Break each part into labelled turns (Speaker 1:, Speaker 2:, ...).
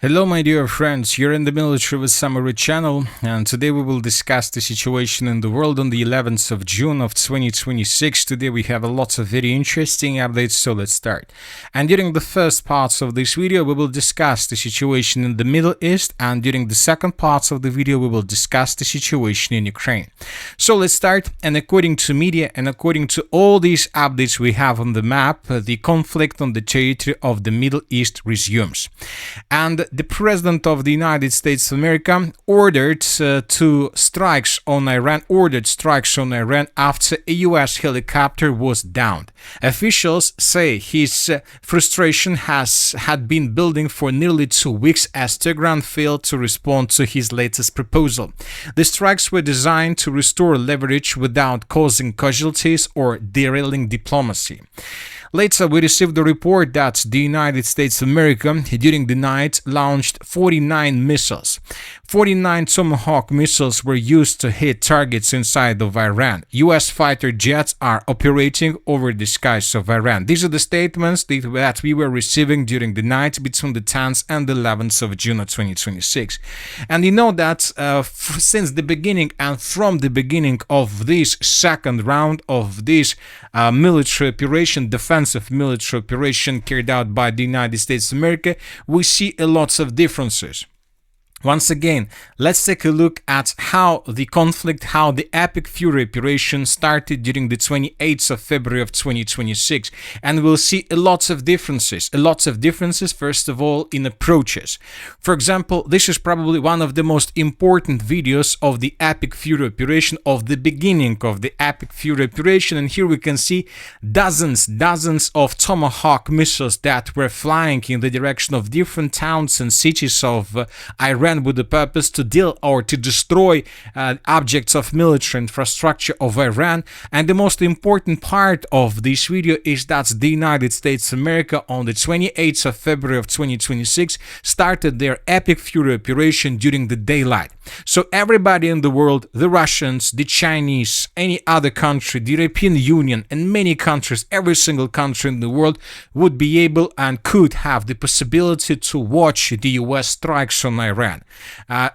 Speaker 1: Hello my dear friends, you're in the Military with Summary channel, and today we will discuss the situation in the world on the 11th of June of 2026. Today we have a lot of very interesting updates, so let's start. And during the first parts of this video we will discuss the situation in the Middle East, and during the second parts of the video we will discuss the situation in Ukraine. So let's start, and according to media and according to all these updates we have on the map, the conflict on the territory of the Middle East resumes. And the President of the United States of America ordered strikes on Iran after a US helicopter was downed. Officials say his frustration had been building for nearly 2 weeks as Tehran failed to respond to his latest proposal. The strikes were designed to restore leverage without causing casualties or derailing diplomacy. Later, we received the report that the United States of America, during the night, launched 49 missiles. 49 Tomahawk missiles were used to hit targets inside of Iran. US fighter jets are operating over the skies of Iran. These are the statements that we were receiving during the night between the 10th and the 11th of June of 2026. And you know that since the beginning and from the beginning of this second round of this military operation, defensive military operation carried out by the United States of America, we see a lot of differences. Once again, let's take a look at how the conflict, how the Epic Fury operation started during the 28th of February of 2026. And we'll see a lot of differences, first of all, in approaches. For example, this is probably one of the most important videos of the Epic Fury operation, of the beginning of the Epic Fury operation. And here we can see dozens of Tomahawk missiles that were flying in the direction of different towns and cities of Iran, with the purpose to deal or to destroy objects of military infrastructure of Iran. And the most important part of this video is that the United States of America on the 28th of February of 2026 started their Epic Fury operation during the daylight. So everybody in the world, the Russians, the Chinese, any other country, the European Union, and many countries, every single country in the world would be able and could have the possibility to watch the US strikes on Iran.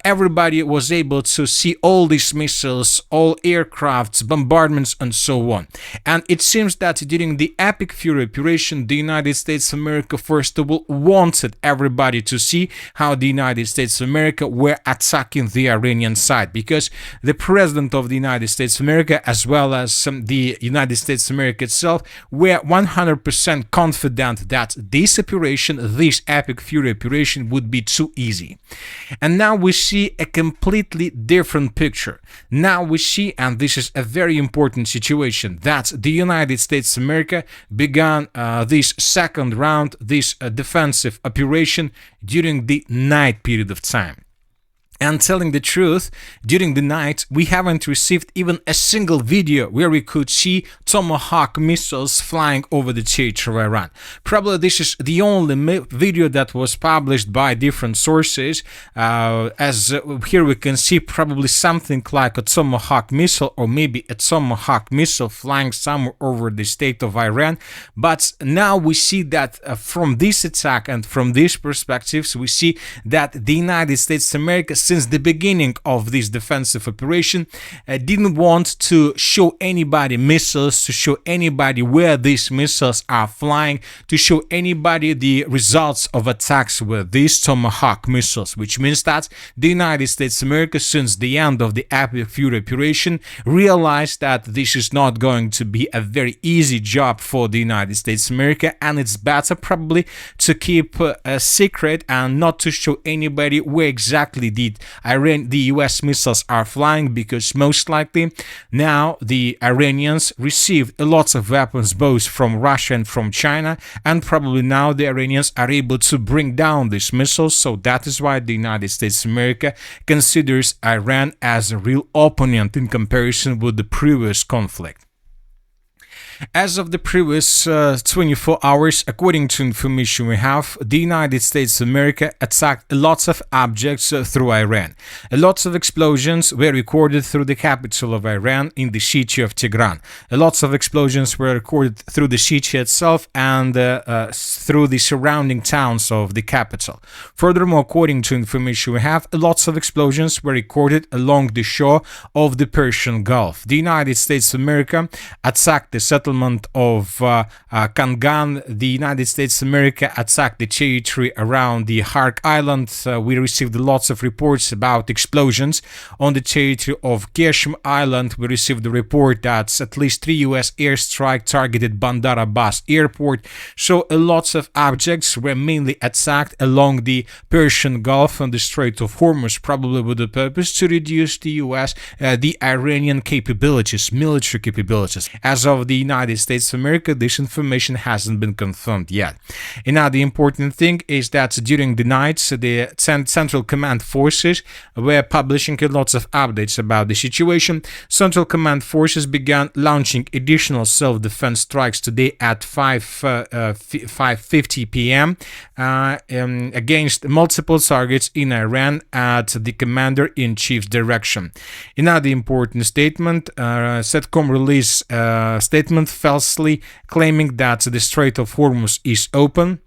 Speaker 1: Everybody was able to see all these missiles, all aircrafts, bombardments, and so on. And it seems that during the Epic Fury operation, the United States of America, first of all, wanted everybody to see how the United States of America were attacking the Iranian side, because the President of the United States of America, as well as the United States of America itself, were 100% confident that this operation, this Epic Fury operation, would be too easy. And now we see a completely different picture. Now we see, and this is a very important situation, that the United States of America began this second round, this defensive operation during the night period of time. And telling the truth, during the night, we haven't received even a single video where we could see Tomahawk missiles flying over the territory of Iran. Probably this is the only video that was published by different sources, as here we can see probably something like a Tomahawk missile, or maybe a Tomahawk missile flying somewhere over the state of Iran. But now we see that from this attack and from these perspectives, we see that the United States of America, since the beginning of this defensive operation, didn't want to show anybody missiles, to show anybody where these missiles are flying, to show anybody the results of attacks with these Tomahawk missiles, which means that the United States of America, since the end of the Epic Fury operation, realized that this is not going to be a very easy job for the United States of America, and it's better probably to keep a secret and not to show anybody where exactly the US missiles are flying, because most likely now the Iranians received a lot of weapons both from Russia and from China, and probably now the Iranians are able to bring down these missiles. So that is why the United States of America considers Iran as a real opponent in comparison with the previous conflict. As of the previous 24 hours, according to information we have, the United States of America attacked lots of objects through Iran. Lots of explosions were recorded through the capital of Iran in the city of Tehran. Lots of explosions were recorded through the city itself and through the surrounding towns of the capital. Furthermore, according to information we have, lots of explosions were recorded along the shore of the Persian Gulf. The United States of America attacked the settlement of Kangan. The United States of America attacked the territory around the Hark Island. We received lots of reports about explosions on the territory of Keshm Island. We received a report that at least 3 U.S. airstrike targeted Bandar Abbas airport. So lots of objects were mainly attacked along the Persian Gulf and the Strait of Hormuz, probably with the purpose to reduce the U.S. The Iranian capabilities, military capabilities. As of the United States of America, this information hasn't been confirmed yet. Another important thing is that during the night, the Central Command forces were publishing lots of updates about the situation. Central Command forces began launching additional self-defense strikes today at 5:50 p.m. Against multiple targets in Iran at the Commander-in-Chief's direction. Another important statement, CENTCOM released a statement falsely claiming that the Strait of Hormuz is open.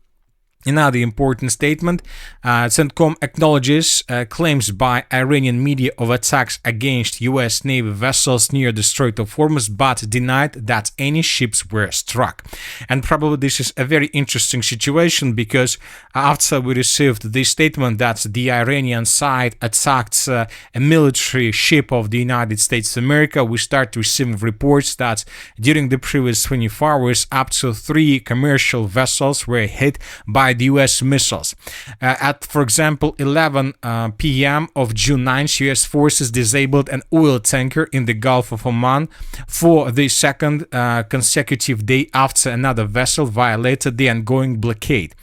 Speaker 1: Another important statement, CENTCOM acknowledges claims by Iranian media of attacks against U.S. Navy vessels near the Strait of Hormuz, but denied that any ships were struck. And probably this is a very interesting situation because after we received this statement that the Iranian side attacked a military ship of the United States of America, we start receiving reports that during the previous 24 hours, up to 3 commercial vessels were hit by the U.S. missiles. At, for example, 11 p.m. of June 9th, U.S. forces disabled an oil tanker in the Gulf of Oman for the second consecutive day after another vessel violated the ongoing blockade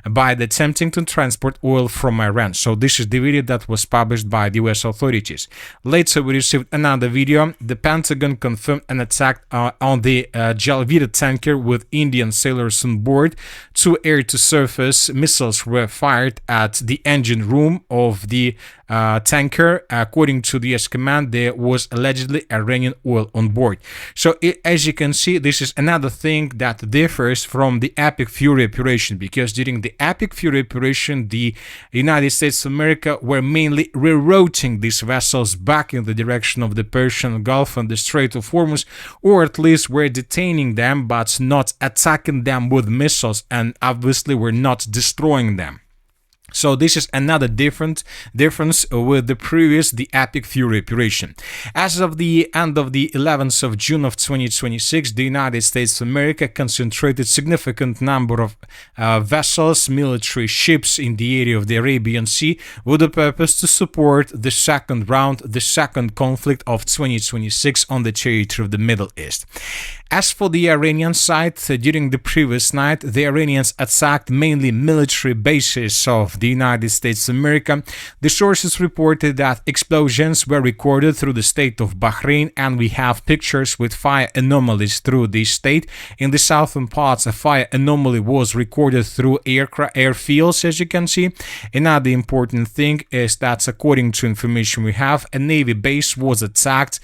Speaker 1: by attempting to transport oil from Iran. So this is the video that was published by the U.S. authorities. Later, we received another video. The Pentagon confirmed an attack on the Jalvira tanker with Indian sailors on board. 2 air-to-surface missiles were fired at the engine room of the tanker. According to the U.S. command, there was allegedly Iranian oil on board. So as you can see, this is another thing that differs from the Epic Fury operation, because during the Epic Fury operation, the United States of America were mainly rerouting these vessels back in the direction of the Persian Gulf and the Strait of Hormuz, or at least were detaining them but not attacking them with missiles, and obviously were not destroying them. So this is another difference with the previous, the Epic Fury operation. As of the end of the 11th of June of 2026, the United States of America concentrated significant number of vessels, military ships in the area of the Arabian Sea with the purpose to support the second round, the second conflict of 2026 on the territory of the Middle East. As for the Iranian side, during the previous night, the Iranians attacked mainly military bases of the United States of America. The sources reported that explosions were recorded through the state of Bahrain, and we have pictures with fire anomalies through this state. In the southern parts, a fire anomaly was recorded through airfields, as you can see. Another important thing is that, according to information we have, a Navy base was attacked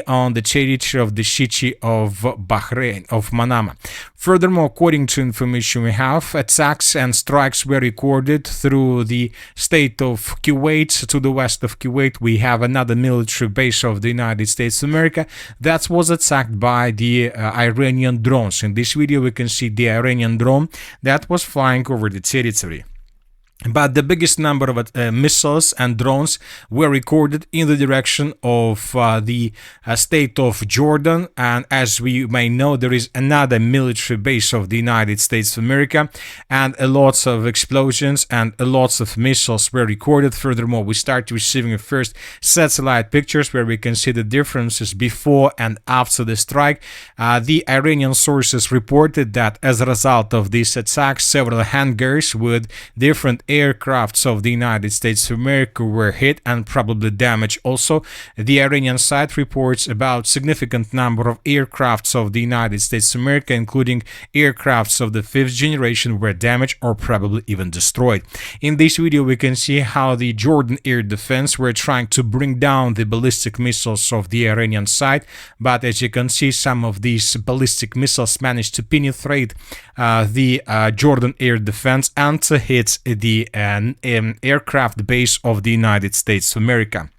Speaker 1: on the territory of the city of Bahrain, of Manama. Furthermore, according to information we have, attacks and strikes were recorded through the state of Kuwait. To the west of Kuwait, we have another military base of the United States of America that was attacked by the Iranian drones. In this video, we can see the Iranian drone that was flying over the territory. But the biggest number of missiles and drones were recorded in the direction of the state of Jordan. And as we may know, there is another military base of the United States of America, and lots of explosions and lots of missiles were recorded. Furthermore, we start receiving first satellite pictures where we can see the differences before and after the strike. The Iranian sources reported that as a result of these attacks, several hangars with different aircrafts of the United States of America were hit and probably damaged. Also, the Iranian side reports about significant number of aircrafts of the United States of America, including aircrafts of the fifth generation, were damaged or probably even destroyed. In this video, we can see how the Jordan air defense were trying to bring down the ballistic missiles of the Iranian side, but as you can see, some of these ballistic missiles managed to penetrate the Jordan air defense and to hit the aircraft base of the United States of America.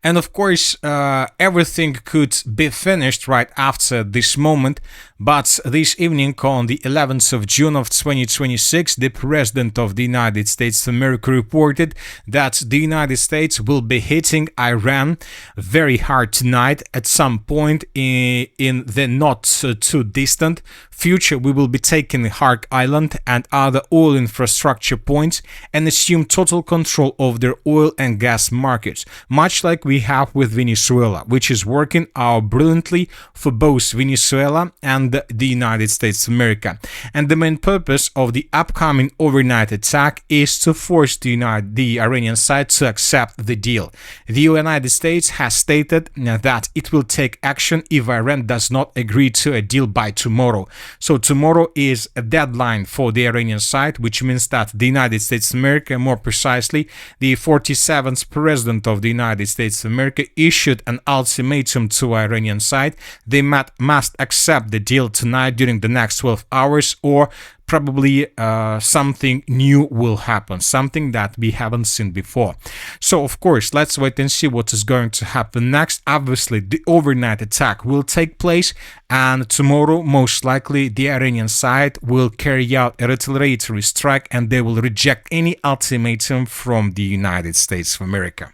Speaker 1: And of course, everything could be finished right after this moment, but this evening on the 11th of June of 2026, the President of the United States of America reported that the United States will be hitting Iran very hard tonight. At some point in the not too distant future, we will be taking Hark Island and other oil infrastructure points and assume total control of their oil and gas markets, much like we have with Venezuela, which is working out brilliantly for both Venezuela and the United States of America. And the main purpose of the upcoming overnight attack is to force the Iranian side to accept the deal. The United States has stated that it will take action if Iran does not agree to a deal by tomorrow. So tomorrow is a deadline for the Iranian side, which means that the United States of America, more precisely, the 47th President of the United States of America, issued an ultimatum to Iranian side. They must accept the deal tonight during the next 12 hours, or probably something new will happen, something that we haven't seen before. So of course, let's wait and see what is going to happen next. Obviously, the overnight attack will take place, and tomorrow, most likely, the Iranian side will carry out a retaliatory strike, and they will reject any ultimatum from the United States of America.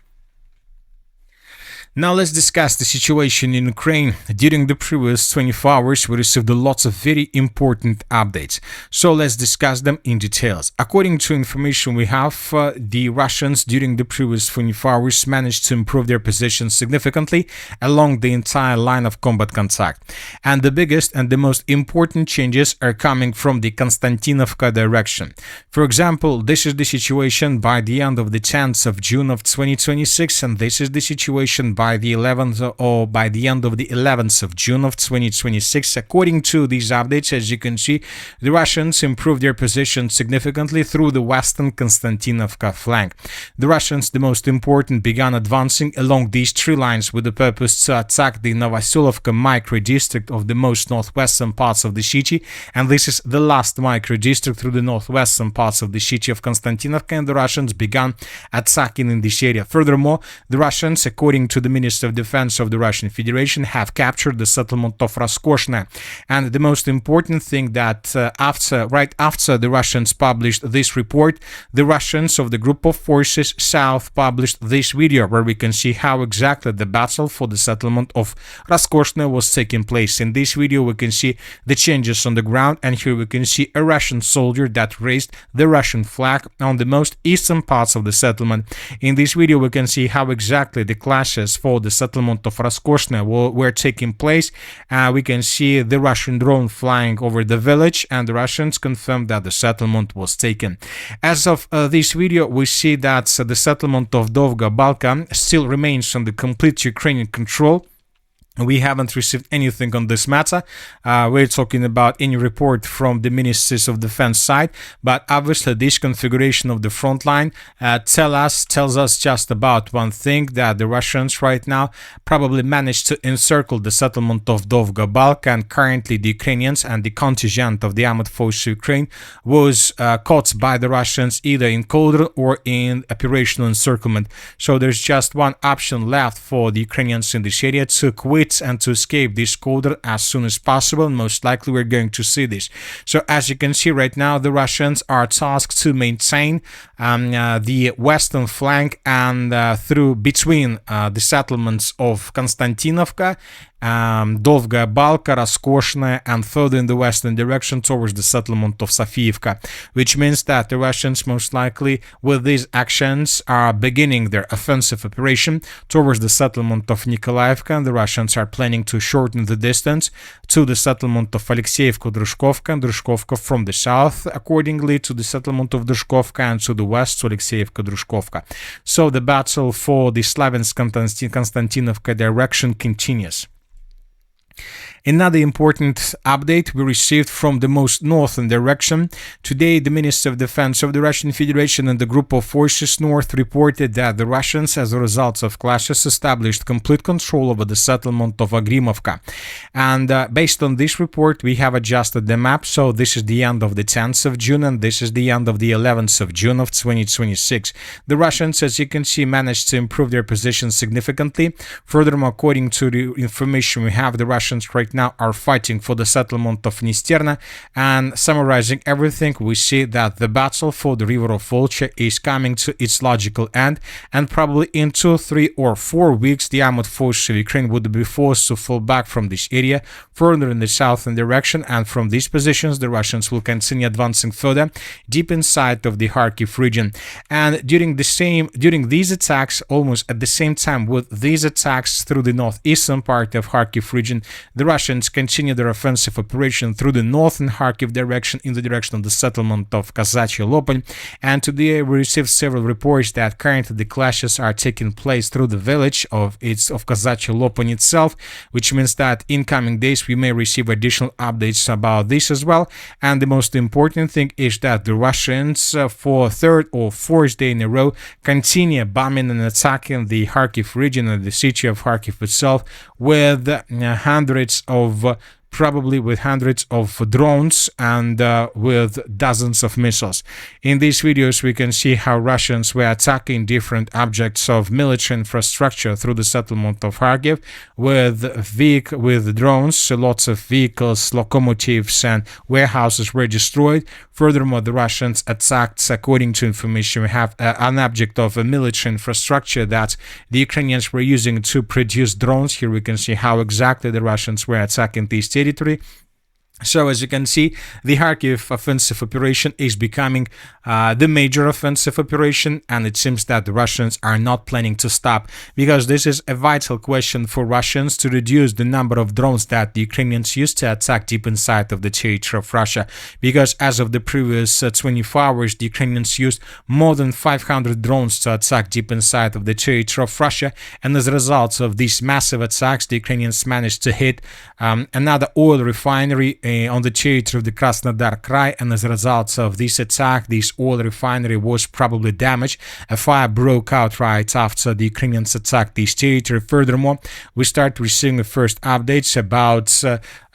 Speaker 1: Now let's discuss the situation in Ukraine. During the previous 24 hours, we received lots of very important updates. So let's discuss them in details. According to information we have, the Russians during the previous 24 hours managed to improve their position significantly along the entire line of combat contact. And the biggest and the most important changes are coming from the Konstantinovka direction. For example, this is the situation by the end of the 10th of June of 2026, and this is the situation by the 11th or by the end of the 11th of June of 2026. According to these updates, as you can see, the Russians improved their position significantly through the western Konstantinovka flank. The Russians, the most important, began advancing along these three lines with the purpose to attack the Novoselovka micro-district of the most northwestern parts of the city, and this is the last micro-district through the northwestern parts of the city of Konstantinovka, and the Russians began attacking in this area. Furthermore, the Russians, according to the Minister of Defense of the Russian Federation, have captured the settlement of Rozkishne. And the most important thing that right after the Russians published this report, the Russians of the group of forces south published this video where we can see how exactly the battle for the settlement of Rozkishne was taking place. In this video, we can see the changes on the ground, and here we can see a Russian soldier that raised the Russian flag on the most eastern parts of the settlement. In this video, we can see how exactly the clashes for the settlement of Rozkishne were taking place. We can see the Russian drone flying over the village, and the Russians confirmed that the settlement was taken. As of this video, we see that the settlement of Dovga Balka still remains under complete Ukrainian control. We haven't received anything on this matter. We're talking about any report from the Ministries of Defense side, but obviously this configuration of the front line tells us just about one thing, that the Russians right now probably managed to encircle the settlement of Dovga Balka, and currently the Ukrainians and the contingent of the armed forces of Ukraine was caught by the Russians either in cauldron or in operational encirclement. So there's just one option left for the Ukrainians in this area: to quit and to escape this cauldron as soon as possible, and most likely we're going to see this. So as you can see right now, the Russians are tasked to maintain the western flank and through between the settlements of Konstantinovka Dovgaya Balka, Rozkishne, and further in the western direction towards the settlement of Sofiivka, which means that the Russians most likely with these actions are beginning their offensive operation towards the settlement of Nikolaevka, and the Russians are planning to shorten the distance to the settlement of Alexeyevka-Drushkovka and Drushkovka from the south, accordingly to the settlement of Drushkovka, and to the west to Alexeyevka-Drushkovka. So the battle for the Slaviansk-Konstantinovka direction continues. Another important update we received from the most northern direction. Today, the Minister of Defense of the Russian Federation and the Group of Forces North reported that the Russians, as a result of clashes, established complete control over the settlement of Okhrimivka. And based on this report, we have adjusted the map. So this is the end of the 10th of June and this is the end of the 11th of June of 2026. The Russians, as you can see, managed to improve their position significantly. Furthermore, according to the information we have, the Russians right now are fighting for the settlement of Nisterna, and summarizing everything, we see that the battle for the river of Volcha is coming to its logical end, and probably in 2, 3, or 4 weeks the armored forces of Ukraine would be forced to fall back from this area further in the southern direction, and from these positions the Russians will continue advancing further deep inside of the Kharkiv region. And during these attacks, almost at the same time with these attacks through the northeastern part of Kharkiv region, the Russians continue their offensive operation through the northern Kharkiv direction in the direction of the settlement of Kazachye Lopol. And today we received several reports that currently the clashes are taking place through the village of Kazachye Lopol itself, which means that in coming days we may receive additional updates about this as well. And the most important thing is that the Russians for third or fourth day in a row continue bombing and attacking the Kharkiv region and the city of Kharkiv itself with probably with hundreds of drones and with dozens of missiles. In these videos we can see how Russians were attacking different objects of military infrastructure through the settlement of Kharkiv with drones. Lots of vehicles, locomotives and warehouses were destroyed. Furthermore, the Russians attacked, according to information we have, an object of a military infrastructure that the Ukrainians were using to produce drones. Here we can see how exactly the Russians were attacking this territory. So as you can see, the Kharkiv offensive operation is becoming the major offensive operation, and it seems that the Russians are not planning to stop, because this is a vital question for Russians to reduce the number of drones that the Ukrainians use to attack deep inside of the territory of Russia, because as of the previous 24 hours, the Ukrainians used more than 500 drones to attack deep inside of the territory of Russia, and as a result of these massive attacks, the Ukrainians managed to hit another oil refinery on the territory of the Krasnodar Krai, and as a result of this attack, this oil refinery was probably damaged. A fire broke out right after the Ukrainians attacked this territory. Furthermore, we start receiving the first updates about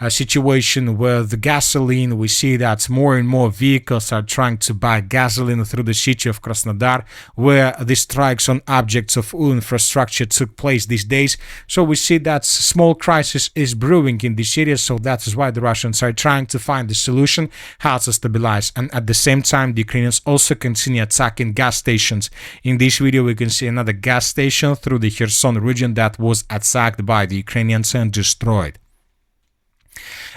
Speaker 1: a situation with gasoline. We see that more and more vehicles are trying to buy gasoline through the city of Krasnodar, where the strikes on objects of oil infrastructure took place these days. So we see that small crisis is brewing in this area, so that is why the Russians are trying to find the solution, how to stabilize. And at the same time, the Ukrainians also continue attacking gas stations. In this video, we can see another gas station through the Kherson region that was attacked by the Ukrainians and destroyed.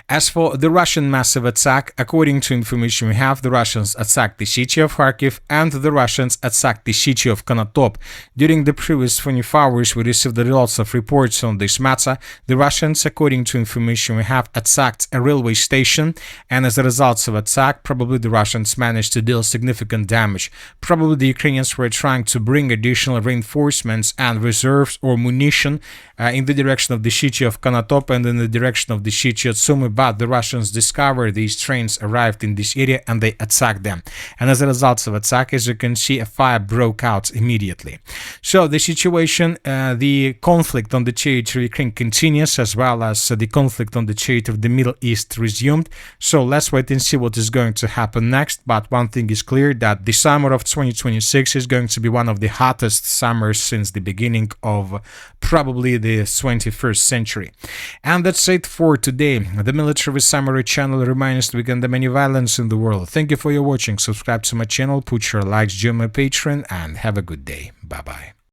Speaker 1: As for the Russian massive attack, according to information we have, the Russians attacked the city of Kharkiv and the Russians attacked the city of Konotop. During the previous 24 hours, we received lots of reports on this matter. The Russians, according to information we have, attacked a railway station, and as a result of attack, probably the Russians managed to deal significant damage. Probably the Ukrainians were trying to bring additional reinforcements and reserves or munition in the direction of the city of Konotop and in the direction of the city of Sumy, but the Russians discovered these trains arrived in this area and they attacked them. And as a result of attack, as you can see, a fire broke out immediately. So the situation, the conflict on the territory of Ukraine continues, as well as the conflict on the territory of the Middle East resumed. So let's wait and see what is going to happen next. But one thing is clear, that the summer of 2026 is going to be one of the hottest summers since the beginning of probably the 21st century. And that's it for today. The Military Summary channel reminds us we condemn any violence in the world. Thank you for your watching. Subscribe to my channel, put your likes, join my Patreon, and have a good day. Bye bye.